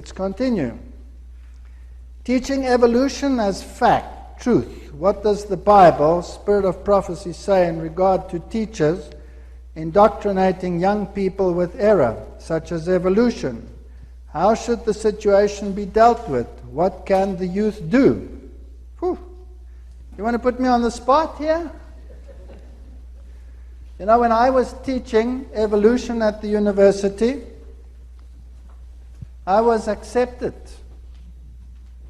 Let's continue. Teaching evolution as fact, truth. What does the Bible, Spirit of Prophecy, say in regard to teachers indoctrinating young people with error, such as evolution? How should the situation be dealt with? What can the youth do? Whew. You want to put me on the spot here? You know, when I was teaching evolution at the university, I was accepted.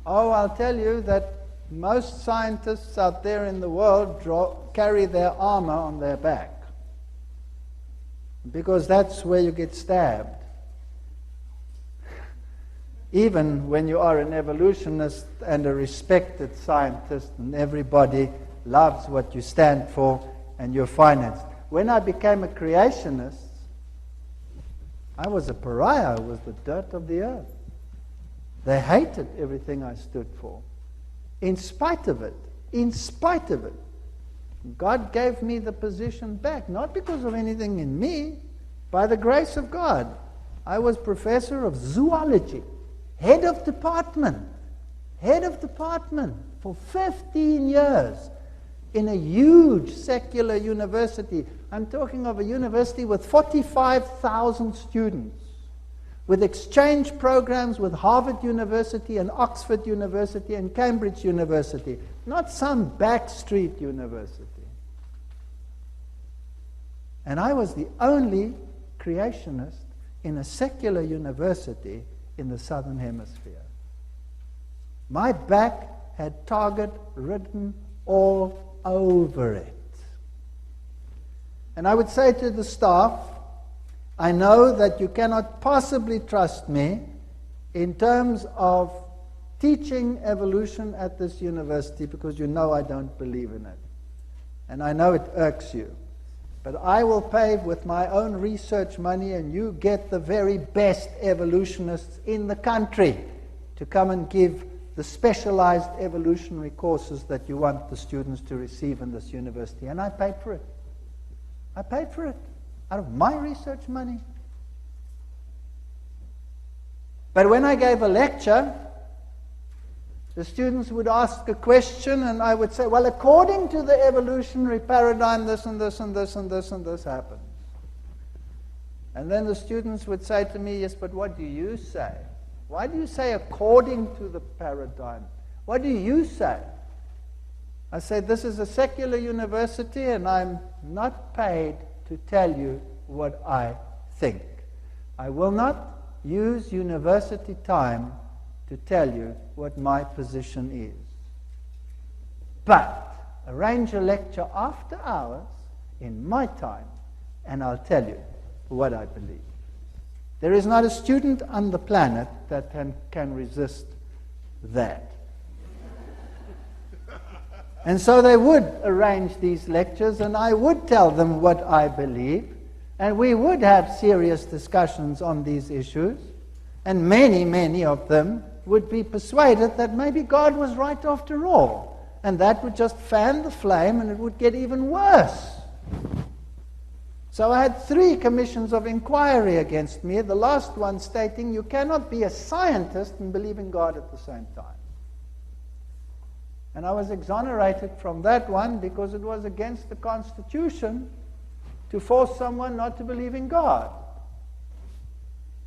Oh, I'll tell you that most scientists out there in the world carry their armor on their back, because that's where you get stabbed. Even when you are an evolutionist and a respected scientist and everybody loves what you stand for and you're financed. When I became a creationist, I was a pariah. I was the dirt of the earth. They hated everything I stood for. In spite of it, God gave me the position back, not because of anything in me, by the grace of God. I was professor of zoology, head of department for 15 years in a huge secular university. I'm talking of a university with 45,000 students, with exchange programs with Harvard University and Oxford University and Cambridge University, not some backstreet university. And I was the only creationist in a secular university in the Southern Hemisphere. My back had target written all over it. And I would say to the staff, I know that you cannot possibly trust me in terms of teaching evolution at this university, because you know I don't believe in it. And I know it irks you. But I will pay with my own research money, and you get the very best evolutionists in the country to come and give the specialized evolutionary courses that you want the students to receive in this university. And I paid for it. I paid for it out of my research money. But when I gave a lecture, the students would ask a question, and I would say, well, according to the evolutionary paradigm, this and this and this and this and this happens. And then the students would say to me, yes, but what do you say? Why do you say according to the paradigm? What do you say? I said, this is a secular university, and I'm not paid to tell you what I think. I will not use university time to tell you what my position is. But arrange a lecture after hours in my time, and I'll tell you what I believe. There is not a student on the planet that can resist that. And so they would arrange these lectures, and I would tell them what I believe, and we would have serious discussions on these issues, and many, many of them would be persuaded that maybe God was right after all, and that would just fan the flame, and it would get even worse. So I had 3 commissions of inquiry against me, the last one stating you cannot be a scientist and believe in God at the same time. And I was exonerated from that one because it was against the Constitution to force someone not to believe in God.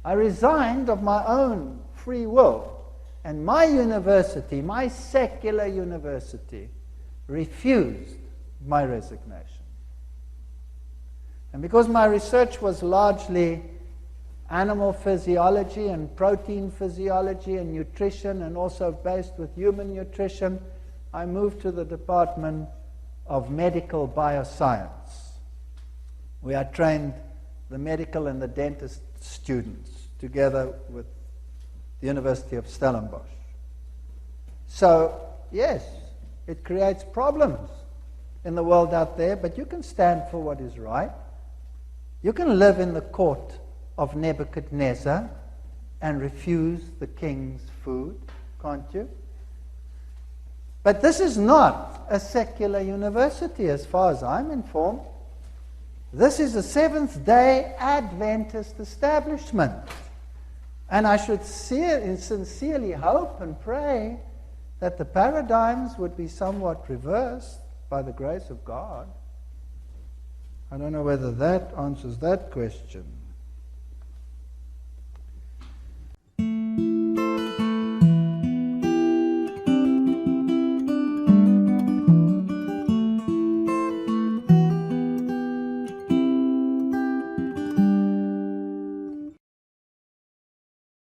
I resigned of my own free will, and my university, my secular university, refused my resignation. And because my research was largely animal physiology and protein physiology and nutrition, and also based with human nutrition, I moved to the Department of Medical Bioscience. We had trained the medical and the dentist students together with the University of Stellenbosch. So, yes, it creates problems in the world out there, but you can stand for what is right. You can live in the court of Nebuchadnezzar and refuse the king's food, can't you? But this is not a secular university as far as I'm informed. This is a Seventh-day Adventist establishment. And I should sincerely hope and pray that the paradigms would be somewhat reversed by the grace of God. I don't know whether that answers that question.